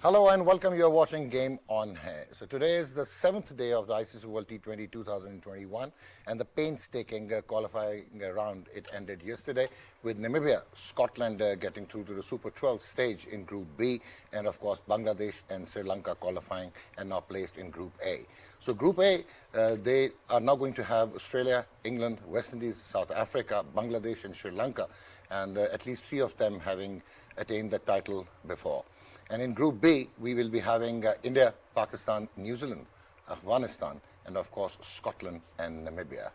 Hello and welcome. You are watching Game On Hai. So today is the 7th day of the ICC World T20 2021 and the painstaking qualifying round. It ended yesterday with Namibia, Scotland getting through to the Super 12 stage in Group B, and of course Bangladesh and Sri Lanka qualifying and now placed in Group A. So Group A, they are now going to have Australia, England, West Indies, South Africa, Bangladesh and Sri Lanka, and at least 3 of them having attained the title before. And in Group B, we will be having India, Pakistan, New Zealand, Afghanistan, and of course Scotland and Namibia.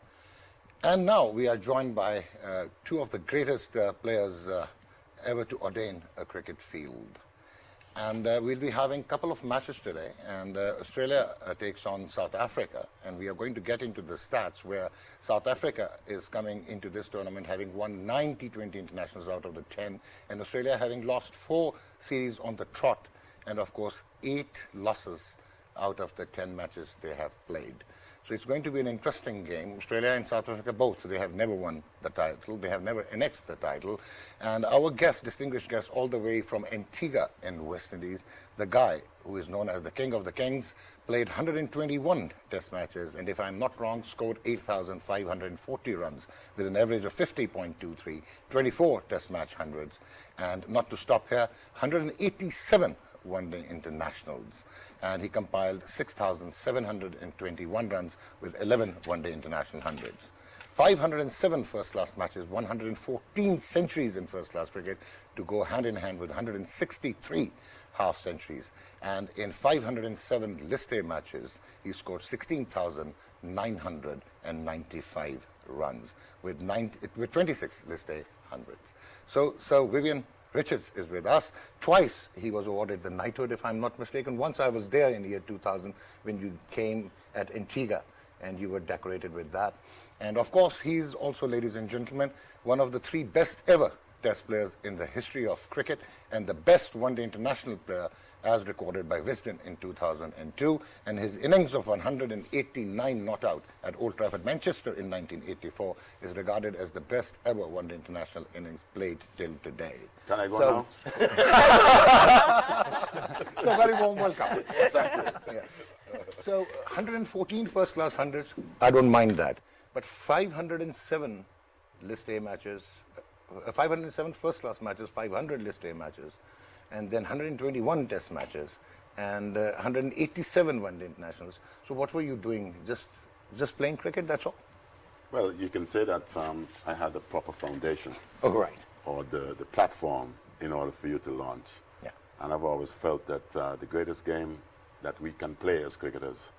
And now we are joined by 2 of the greatest players ever to ordain a cricket field. And we'll be having a couple of matches today, and Australia takes on South Africa, and we are going to get into the stats where South Africa is coming into this tournament having won 9 T20 internationals out of the 10, and Australia having lost 4 series on the trot, and of course 8 losses out of the 10 matches they have played. So it's going to be an interesting game. Australia and South Africa both, they have never won the title. They have never annexed the title. And our guest, distinguished guest, all the way from Antigua in West Indies, the guy who is known as the King of the Kings, played 121 test matches, and if I'm not wrong, scored 8,540 runs with an average of 50.23, 24 test match hundreds. And not to stop here, 187 one-day internationals, and he compiled 6,721 runs with 11 one-day international hundreds. 507 first-class matches, 114 centuries in first-class cricket to go hand-in-hand with 163 half-centuries. And in 507 List A matches, he scored 16,995 runs with 26 List A hundreds. So Vivian Richards is with us. Twice he was awarded the knighthood, if I'm not mistaken. Once I was there in the year 2000 when you came at Antigua and you were decorated with that. And of course, he's also, ladies and gentlemen, one of the 3 best ever test players in the history of cricket and the best one-day international player as recorded by Wisden in 2002. And his innings of 189 not out at Old Trafford, Manchester in 1984 is regarded as the best ever one-day international innings played till today. Can I go now? So very warm welcome. Yeah. So 114 first-class hundreds, I don't mind that. But 507 List A matches, 507 first-class matches, 500 List A matches, and then 121 test matches, and 187 one-day internationals. So what were you doing? Just playing cricket, that's all? Well, you can say that I had the proper foundation. Oh, right. Or the platform in order for you to launch. Yeah. And I've always felt that the greatest game that we can play as cricketers,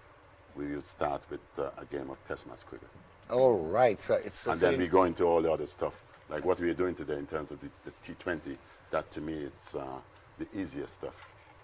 we will start with a game of test match cricket. All right. So it's and then we go into all the other stuff, like what we are doing today in terms of the T20. That to me, it's the easiest stuff.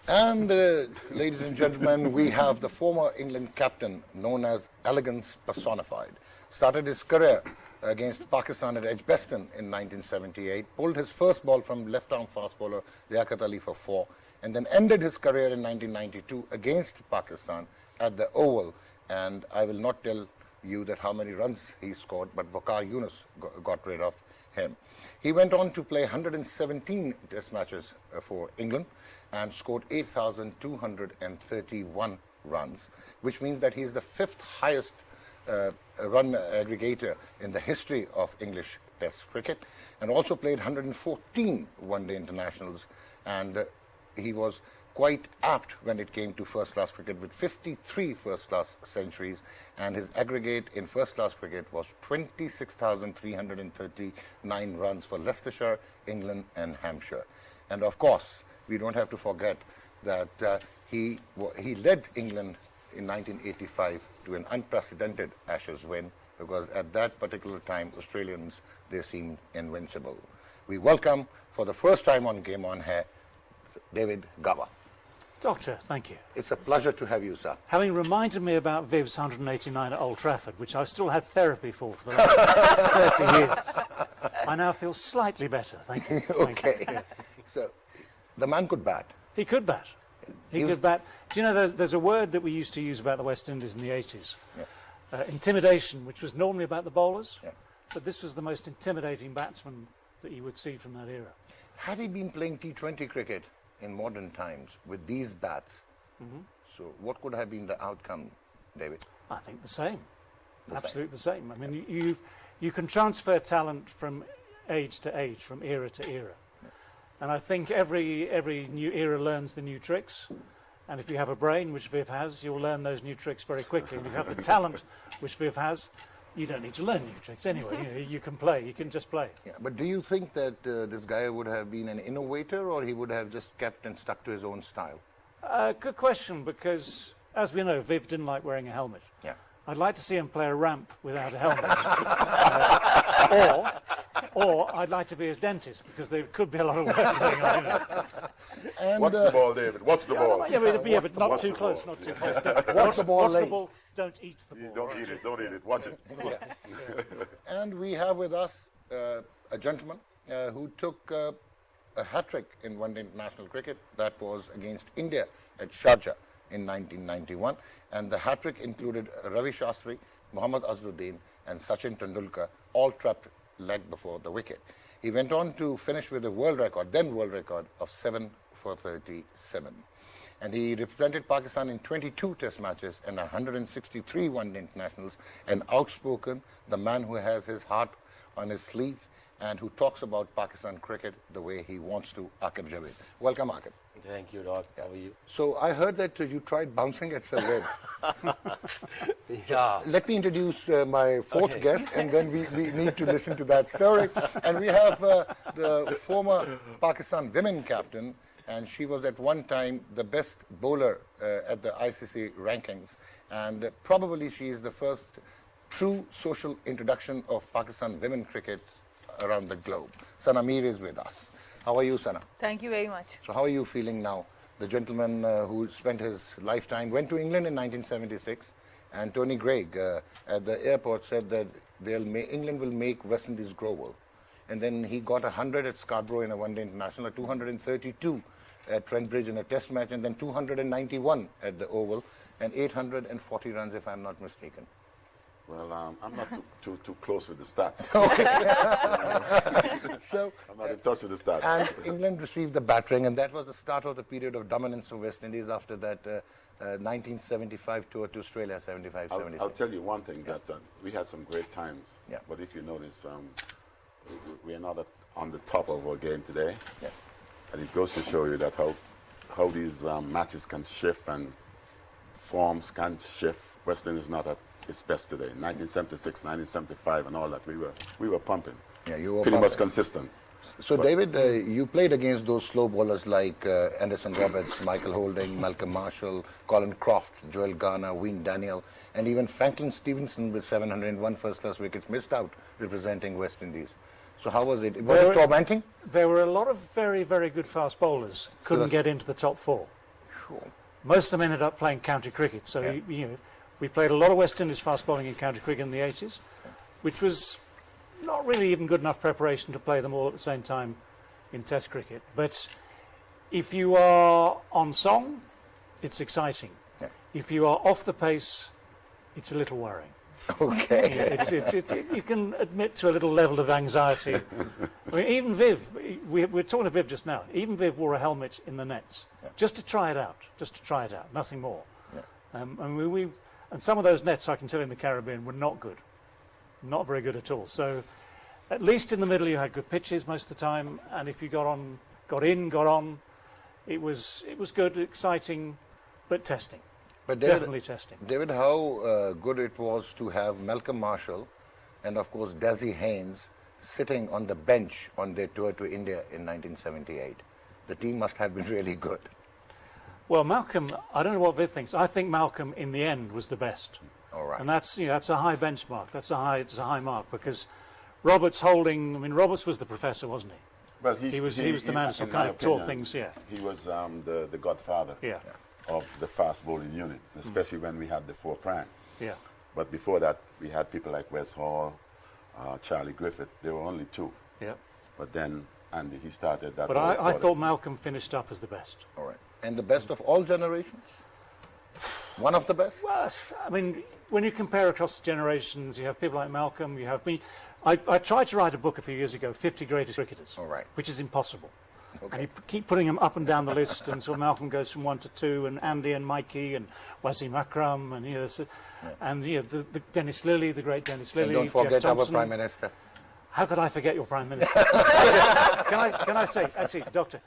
And ladies and gentlemen, we have the former England captain known as elegance personified. Started his career against Pakistan at Edgbaston in 1978, pulled his first ball from left-arm fast bowler Liaquat Ali for 4, and then ended his career in 1992 against Pakistan at the Oval. And I will not tell you that how many runs he scored, but Waqar Younis got rid of him. He went on to play 117 test matches for England and scored 8,231 runs, which means that he is the 5th highest run aggregator in the history of English test cricket, and also played 114 one-day internationals, and he was quite apt when it came to first-class cricket with 53 first-class centuries, and his aggregate in first-class cricket was 26,339 runs for Leicestershire, England and Hampshire. And of course, we don't have to forget that he led England in 1985 to an unprecedented Ashes win, because at that particular time, Australians, they seemed invincible. We welcome, for the first time on Game On Hai, David Gower. Doctor, thank you. It's a pleasure to have you, sir. Having reminded me about Viv's 189 at Old Trafford, which I still had therapy for the last 30 years, I now feel slightly better, thank you. Okay. Thank you. So, the man could bat. He could bat. He could bat. Do you know there's a word that we used to use about the West Indies in the 80s? Yeah. Intimidation, which was normally about the bowlers, Yeah. but this was the most intimidating batsman that you would see from that era. Had he been playing T20 cricket in modern times with these bats. So what could have been the outcome, David? I think the same. The Absolutely the same. I mean, you can transfer talent from age to age, from era to era. And I think every new era learns the new tricks. And if you have a brain, which Viv has, you'll learn those new tricks very quickly. And if you have the talent, which Viv has, you don't need to learn new tricks anyway. You can play. You can just play. Yeah, but do you think that this guy would have been an innovator, or he would have just kept and stuck to his own style? Good question, because as we know, Viv didn't like wearing a helmet. Yeah. I'd like to see him play a ramp without a helmet. Or I'd like to be his dentist, because there could be a lot of work going on. You know. And, Watch the ball, David. Watch the ball. But not too close. Not too close. Watch the ball Watch the late. ball. Don't eat the ball. Don't eat it. Don't eat it. Watch it. And we have with us a gentleman who took a hat-trick in one-day international cricket. That was against India at Sharjah in 1991. And the hat-trick included Ravi Shastri, Mohammad Azharuddin, and Sachin Tendulkar, all trapped leg before the wicket. He went on to finish with a world record, then world record, of 7 for 37. And he represented Pakistan in 22 test matches and 163 one-day internationals, and outspoken, the man who has his heart on his sleeve and who talks about Pakistan cricket the way he wants to, Aaqib Javed. Welcome, Aaqib. Thank you, Doc. How are you? So I heard that you tried bouncing at Sir Viv. Yeah. Let me introduce my fourth guest, and then we need to listen to that story. And we have the former Pakistan women captain, and she was at one time the best bowler at the ICC rankings. And probably she is the first true social introduction of Pakistan women cricket around the globe. Sana Mir is with us. How are you, Sana? Thank you very much. So how are you feeling now? The gentleman who spent his lifetime, went to England in 1976, and Tony Greig at the airport said that England will make West Indies grow old. And then he got 100 at Scarborough in a one-day international, 232 at Trent Bridge in a test match, and then 291 at the Oval, and 840 runs if I'm not mistaken. Well, I'm not too close with the stats. So, I'm not in touch with the stats. and England received the battering, and that was the start of the period of dominance of West Indies after that 1975 tour to Australia, 75-76. I'll tell you one thing, that we had some great times. Yeah. But if you notice, we are not on the top of our game today. Yeah. And it goes to show you that how these matches can shift and forms can shift. West Indies is not at its best today. 1976, 1975 and all that, we were pumping. Yeah, you were pretty pumping. much consistent. So, David, you played against those slow bowlers like Anderson Roberts, Michael Holding, Malcolm Marshall, Colin Croft, Joel Garner, Wayne Daniel, and even Franklin Stevenson with 701 first-class wickets missed out representing West Indies. So how was it? Was it tormenting? There were a lot of very, very good fast bowlers. Couldn't get into the top four. Sure. Most of them ended up playing county cricket. So, we played a lot of West Indies fast bowling in county cricket in the 80s, which was not really even good enough preparation to play them all at the same time in Test cricket. But if you are on song, it's exciting. Yeah. If you are off the pace, it's a little worrying. Okay. You can admit to a little level of anxiety. I mean, even Viv, we're talking to Viv just now, even Viv wore a helmet in the nets, just to try it out, nothing more. Yeah. And some of those nets, I can tell you, in the Caribbean were not good. Not very good at all. So at least in the middle you had good pitches most of the time, and if you got on, it was good, exciting, but testing. But David, Definitely testing. David, how good it was to have Malcolm Marshall and, of course, Dazzy Haynes sitting on the bench on their tour to India in 1978. The team must have been really good. Well, Malcolm, I don't know what Viv thinks. I think Malcolm, in the end, was the best. All right. And that's a high benchmark. It's a high mark, because Roberts was the professor, wasn't he? Well, He was the man who kind of taught things, yeah. He was the godfather Yeah. of the fast bowling unit, especially when we had the 4 prime. Yeah. But before that, we had people like Wes Hall, Charlie Griffith. There were only 2. Yeah. But then Andy, he started that. But I thought Malcolm finished up as the best. All right. And the best of all generations? One of the best? Well, I mean, when you compare across the generations, you have people like Malcolm, you have me. I tried to write a book a few years ago, 50 Greatest Cricketers, All right. which is impossible. And you keep putting them up and down the list, and so Malcolm goes from 1 to 2, and Andy and Mikey and Wasim Akram, and the Dennis Lilly, the great Dennis Lilly. And don't forget Jeff our Thompson. Prime Minister. How could I forget your Prime Minister? Can I say, actually, Doctor,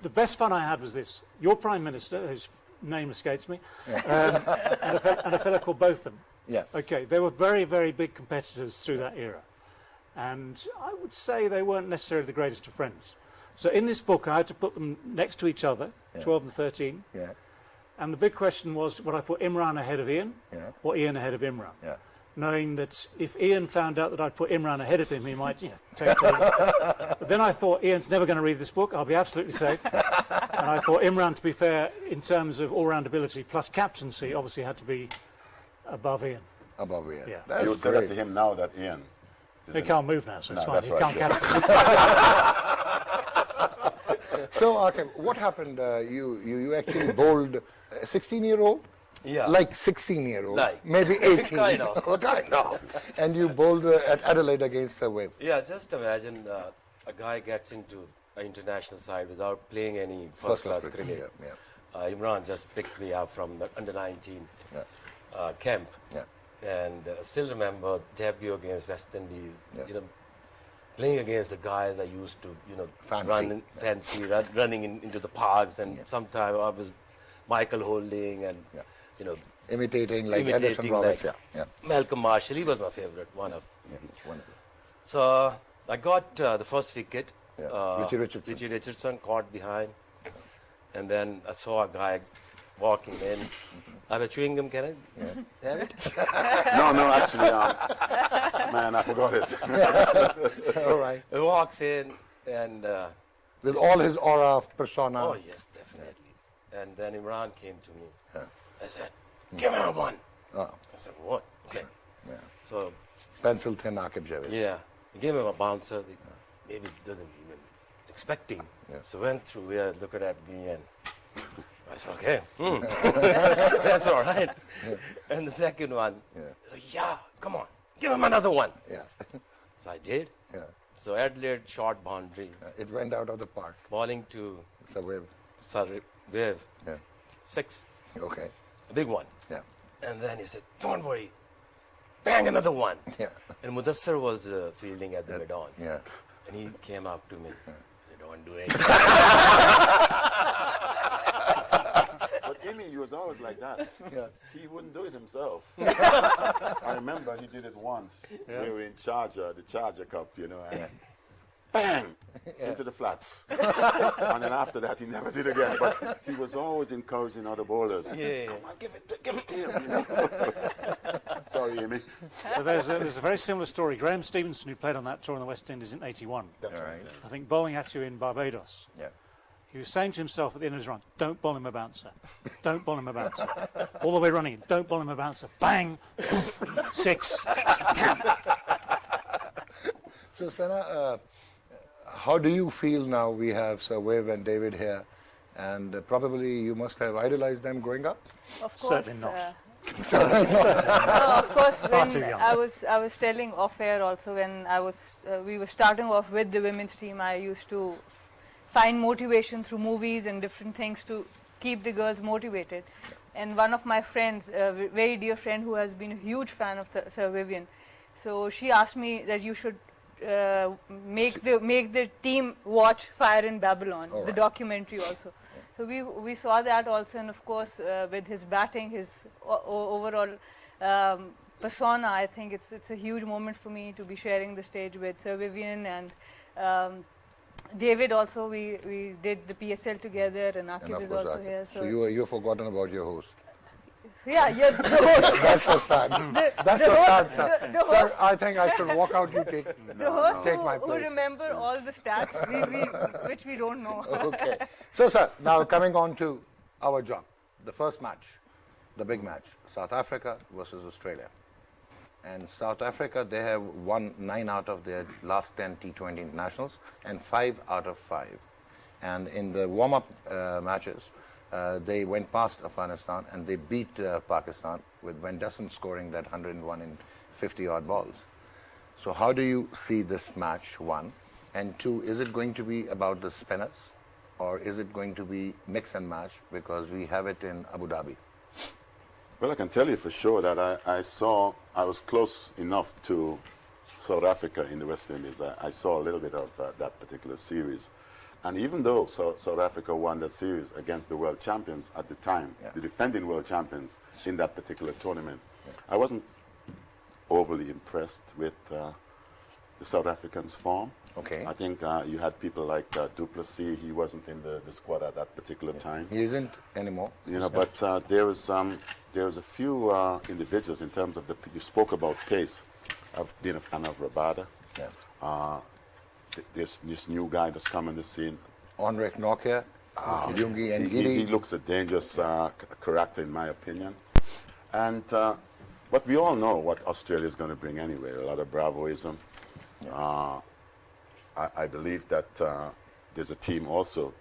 the best fun I had was this. Your Prime Minister, whose name escapes me, and a fellow called Botham. Yeah. Okay, they were very, very big competitors through that era. And I would say they weren't necessarily the greatest of friends. So in this book, I had to put them next to each other, 12 and 13. Yeah. And the big question was, would I put Imran ahead of Ian or Ian ahead of Imran? Yeah. Knowing that if Ian found out that I'd put Imran ahead of him, he might take the... But then I thought, Ian's never going to read this book. I'll be absolutely safe. And I thought Imran, to be fair, in terms of all-round ability plus captaincy, obviously had to be above Ian. Above Ian. Yeah. That's You would say that great. to him now that Ian... He can't move now, so it's No, fine. that's He right, can't yeah. catch it. So, Aaqib, what happened? You actually bowled a 16-year-old? Yeah. Like 16-year-old? Like. Maybe 18? Kind of. Oh, kind of. And you bowled at Adelaide against Wave. Yeah, just imagine a guy gets into an international side without playing any first-class cricket. Yeah. Imran just picked me up from the under-19 Yeah. camp. Yeah. And I still remember debut against West Indies, Yeah. playing against the guys I used to, Fancy. running into the parks, and sometimes I was Michael Holding and, Imitating like Anderson Roberts. Yeah. Malcolm Marshall. He was my favorite, one of. Wonderful. So I got the first wicket. Yeah. Richie Richardson caught behind. And then I saw a guy walking in. I have a chewing gum, can I have it? No, actually, man, I forgot it. All right. He walks in and... With all his aura of persona. oh, yes, definitely. And then Imran came to me. I said, give me a one. Oh, I said, what? Okay. yeah. So, Pencil thin Aaqib Javed. yeah, he gave him a bouncer. Maybe he doesn't even expecting. Yeah. So went through here, looked at me, and I said, okay, that's all right. And the second one, I said, yeah, come on, give him another one. Yeah. So I did. Yeah. So Adelaide short boundary, It went out of the park. bowling to So Wave. Viv, Yeah. 6, Okay. a big one. Yeah. And then he said, don't worry, bang another one. Yeah. And Mudassar was fielding at the mid-on. Yeah. And he came up to me. He said, don't do it. But Amy, he was always like that. Yeah. He wouldn't do it himself. I remember he did it once. We were in the Charger Cup, and bang, into the flats. And then after that, he never did again. But he was always encouraging other bowlers. Yeah. Come on, give it to him. Sorry, Amy. But there's a very similar story. Graham Stevenson, who played on that tour in the West Indies in 81, All right. I think bowling at you in Barbados. Yeah. He was saying to himself at the end of his run, don't bowl him a bouncer. Don't bowl him a bouncer. All the way running in, don't bowl him a bouncer. Bang! 6. So, Sana, how do you feel now we have Sir Wave and David here? And probably you must have idolized them growing up? Of course. Certainly not. No, of course, Far too when young. I was telling off air also, when we were starting off with the women's team, I used to find motivation through movies and different things to keep the girls motivated. And one of my friends, a very dear friend who has been a huge fan of Sir Vivian, so she asked me that you should make the team watch Fire in Babylon, the documentary also. So we saw that also, and of course with his batting, his overall persona, I think it's a huge moment for me to be sharing the stage with Sir Vivian and David also. We did the PSL together, and And Aaqib of is course, also Aaqib. here. So you've forgotten about your host. Yeah, you're the host. That's so sad. That's so sad, sir. the Sir, host- I think I should walk out. You take. The host Take my who place. remember all the stats, which we don't know. Okay. So, sir, now coming on to our job. The first match, the big match, South Africa versus Australia. And South Africa, they have won 9 out of their last 10 T20 internationals and 5 out of 5. And in the warm-up matches, they went past Afghanistan and they beat Pakistan with Van Dussen scoring that 101 in 50-odd balls. So how do you see this match, one? And two, is it going to be about the spinners, or is it going to be mix and match because we have it in Abu Dhabi? Well, I can tell you for sure that I was close enough to South Africa in the West Indies. I saw a little bit of that particular series. And even though South Africa won that series against the world champions at the time, the defending world champions in that particular tournament, I wasn't overly impressed with the South Africans' form. Okay. I think you had people like Du Plessis. He wasn't in the squad at that particular time. He isn't anymore. You know, but there was a few individuals in terms of you spoke about pace. I've been a fan of Rabada. Yeah. This new guy that's come on the scene. Onrek Nokia, Lungi and He Giri. looks a dangerous character, in my opinion. And but we all know what Australia is going to bring anyway. A lot of bravoism. I believe that there's a team also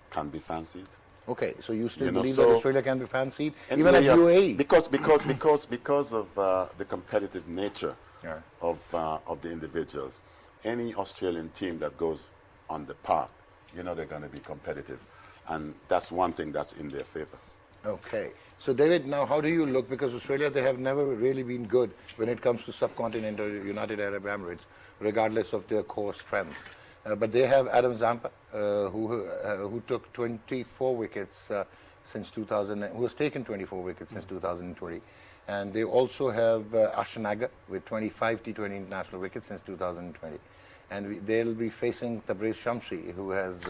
can be fancied. Okay, so you still You know, believe so- that Australia can be fancied, And even at we are- UAE? Because of the competitive nature Yeah. of the individuals. Any Australian team that goes on the park, you know they're going to be competitive, and that's one thing that's in their favor. Okay. So, David, now how do you look? Because Australia, they have never really been good when it comes to subcontinental United Arab Emirates, regardless of their core strength. But they have Adam Zampa, who took 24 wickets since 2000, who has taken 24 wickets since 2020. And they also have Ashton Agar with 25 T20 international wickets since 2020. And they'll be facing Tabriz Shamsi, who has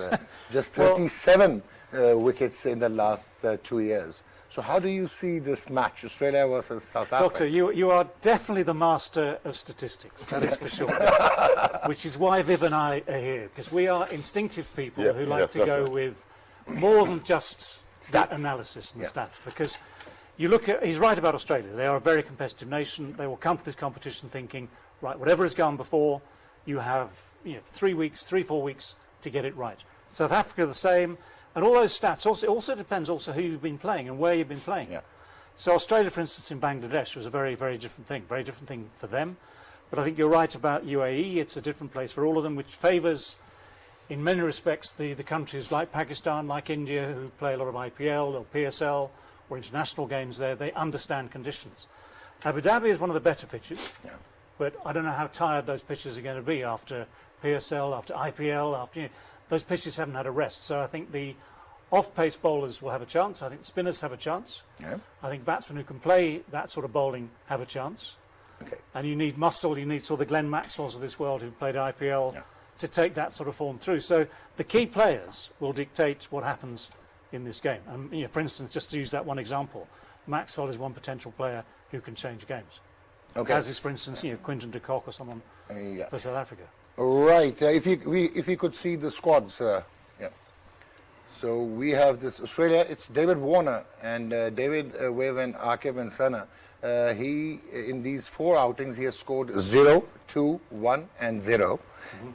just 37 wickets in the last 2 years. So how do you see this match, Australia versus South Africa? Doctor, you are definitely the master of statistics, that is for sure. Which is why Viv and I are here, because we are instinctive people Yeah, who like yes, to that's go right. with more than just Stats. the analysis and the Yeah. stats. Because you look at, he's right about Australia. They are a very competitive nation. They will come to this competition thinking, right, whatever has gone before, you have 3 weeks, 4 weeks to get it right. South Africa the same. And all those stats, it also depends also who you've been playing and where you've been playing. Yeah. So Australia, for instance, in Bangladesh was a very, very different thing for them. But I think you're right about UAE. It's a different place for all of them, which favours, in many respects, the countries like Pakistan, like India, who play a lot of IPL or PSL or international games there. They understand conditions. Abu Dhabi is one of the better pitches. Yeah. But I don't know how tired those pitches are going to be after PSL, after IPL, after those pitches haven't had a rest. So I think the off-pace bowlers will have a chance. I think spinners have a chance. Yeah. I think batsmen who can play that sort of bowling have a chance. Okay. And you need muscle, you need sort of the Glenn Maxwells of this world who've played IPL to take that sort of form through. So the key players will dictate what happens in this game. And for instance, just to use that one example, Maxwell is one potential player who can change games. Okay. As is, for instance, Quinton de Kock or someone Yeah. for South Africa. Right. If you could see the squads, yeah. So we have this Australia. It's David Warner and David Viv and Aaqib and Sana. He in these 4 outings he has scored 0, 2, 1, and 0,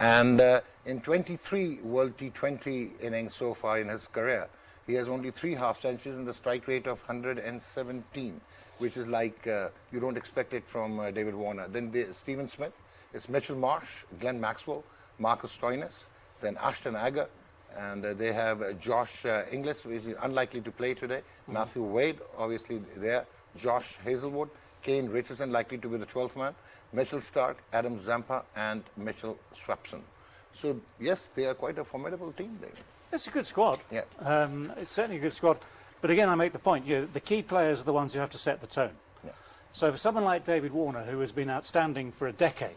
and in 23 World T20 innings so far in his career, he has only 3 half centuries and the strike rate of 117, which is like you don't expect it from David Warner. Then Stephen Smith. It's Mitchell Marsh, Glenn Maxwell, Marcus Stoinis, then Ashton Agar, and they have Josh Inglis, which is unlikely to play today, Matthew Wade, obviously there, Josh Hazelwood, Kane Richardson, likely to be the 12th man, Mitchell Stark, Adam Zampa, and Mitchell Swapson. So, yes, they are quite a formidable team, David. It's a good squad. Yeah. It's certainly a good squad. But again, I make the point, the key players are the ones who have to set the tone. Yeah. So for someone like David Warner, who has been outstanding for a decade,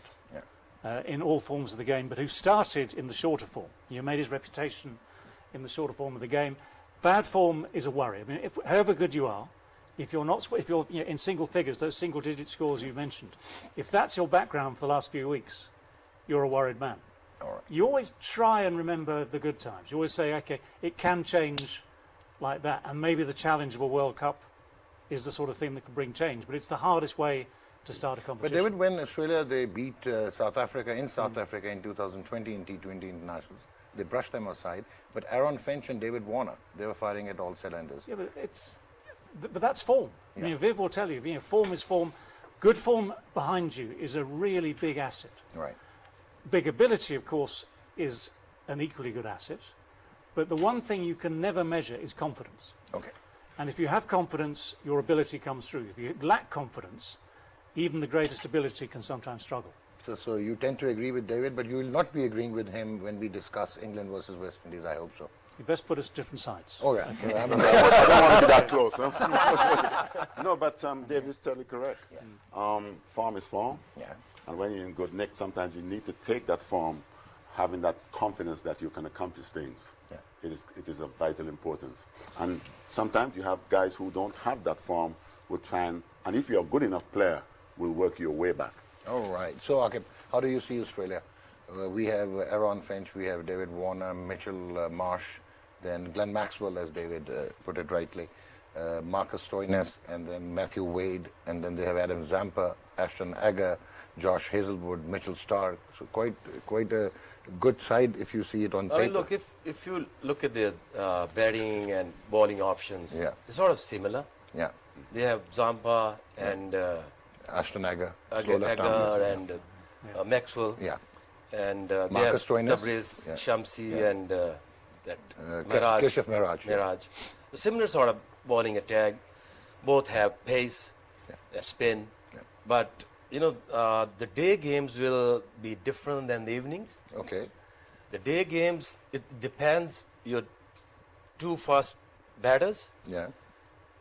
Yeah. in all forms of the game, but who started in the shorter form. Made his reputation in the shorter form of the game. Bad form is a worry. I mean, however good you are, if you're in single figures, those single-digit scores you mentioned, if that's your background for the last few weeks, you're a worried man. All right. You always try and remember the good times. You always say, okay, it can change like that, and maybe the challenge of a World Cup is the sort of thing that can bring change. But it's the hardest way to start a But competition. David, when Australia, they beat South Africa in 2020 in T20 internationals, they brushed them aside. But Aaron Finch and David Warner, they were firing at all cylinders. Yeah, but that's form. Yeah. Viv will tell you, form is form. Good form behind you is a really big asset. Right. Big ability, of course, is an equally good asset. But the one thing you can never measure is confidence. Okay. And if you have confidence, your ability comes through. If you lack confidence, even the greatest ability can sometimes struggle. So you tend to agree with David, but you will not be agreeing with him when we discuss England versus West Indies, I hope so. You best put us different sides. Oh, yeah. I don't want to be that close. Huh? No, but Dave is totally correct. Yeah. Form is form. Yeah. And when you're in good nick, sometimes you need to take that form, having that confidence that you can accomplish things. Yeah. It is of vital importance. And sometimes you have guys who don't have that form, will try and if you're a good enough player, will work your way back. All right. So, Aaqib, how do you see Australia? We have Aaron Finch, we have David Warner, Mitchell Marsh, then Glenn Maxwell, as David put it rightly, Marcus Stoinis, and then Matthew Wade, and then they have Adam Zampa, Ashton Agar, Josh Hazelwood, Mitchell Stark. So quite a good side if you see it on paper. Look, if you look at the batting and bowling options, Yeah. it's sort of similar. Yeah. They have Zampa and Ashton Agar, Agar slow left-arm. and Maxwell. Yeah. And they Marcus have Stoinis. Tabriz, Yeah. Shamsi, Yeah. and that Miraj. Keshav Miraj. Yeah. Miraj. A similar sort of bowling attack. Both have pace, spin. Yeah. But, the day games will be different than the evenings. Okay. The day games, it depends your two first batters. Yeah.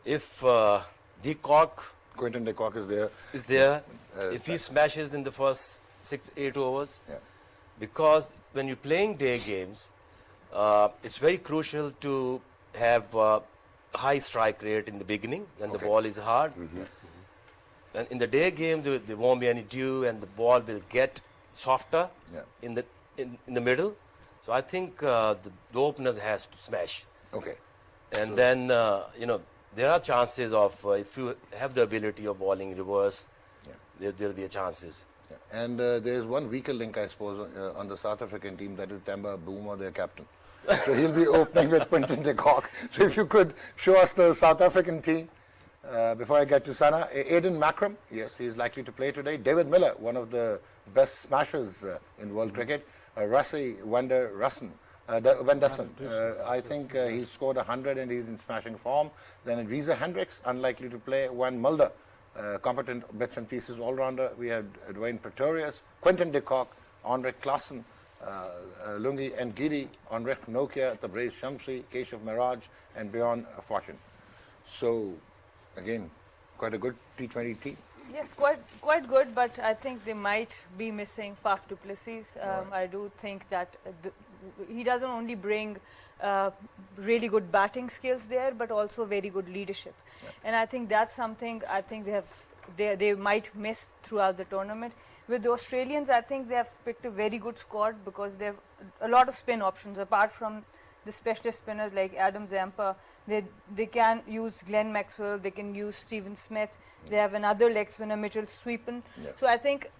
If de Kock Quinton de Kock is there. is there, Uh, if he smashes in the first 6-8 overs, Yeah. because when you're playing day games, it's very crucial to have high strike rate in the beginning when the Okay. ball is hard. And in the day game, there won't be any dew, and the ball will get softer Yeah. in the middle. So I think the openers has to smash. Okay. And then, there are chances of, if you have the ability of bowling reverse, Yeah. there'll be a chances. Yeah. And there's one weaker link, I suppose, on the South African team, that is Temba Boomer, their captain. So he'll be opening with Quinton de Kock. So if you could show us the South African team before I get to Sana. Aiden Makram, yes, he's likely to play today. David Miller, one of the best smashers in world cricket. Rassie Wendersen. I think he scored 100 and he's in smashing form. Then Reza Hendricks, unlikely to play. Juan Mulder, competent bits and pieces all-rounder. We have Dwayne Pretorius, Quinton de Kock, Andre Klassen, Lungi and Giri, Andre Nokia, Tabriz Shamsi, Keshav Miraj, and Beyond Fortune. So, again, quite a good T20 team. Yes, quite good, but I think they might be missing Faf du Plessis. I do think that he doesn't only bring really good batting skills there, but also very good leadership. Yeah. And I think that's something I think they might miss throughout the tournament. With the Australians, I think they have picked a very good squad because they have a lot of spin options. Apart from the specialist spinners like Adam Zampa, they can use Glenn Maxwell, they can use Stephen Smith. They have another leg spinner, Mitchell Sweepen. Yeah. So I think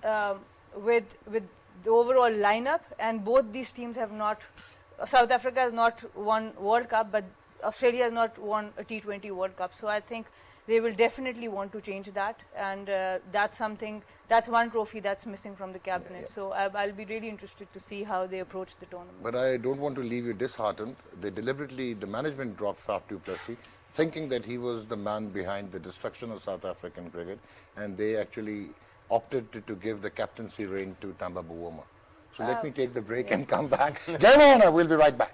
with the overall lineup, and both these teams have not, South Africa has not won World Cup, but Australia has not won a T20 World Cup. So I think they will definitely want to change that, and that's one trophy that's missing from the cabinet. Yeah, yeah. So I'll be really interested to see how they approach the tournament. But I don't want to leave you disheartened. The management dropped Faf du Plessis, thinking that he was the man behind the destruction of South African cricket, and they actually opted to give the captaincy reign to Temba Bavuma. So let me take the break and come back. Game on, we'll be right back.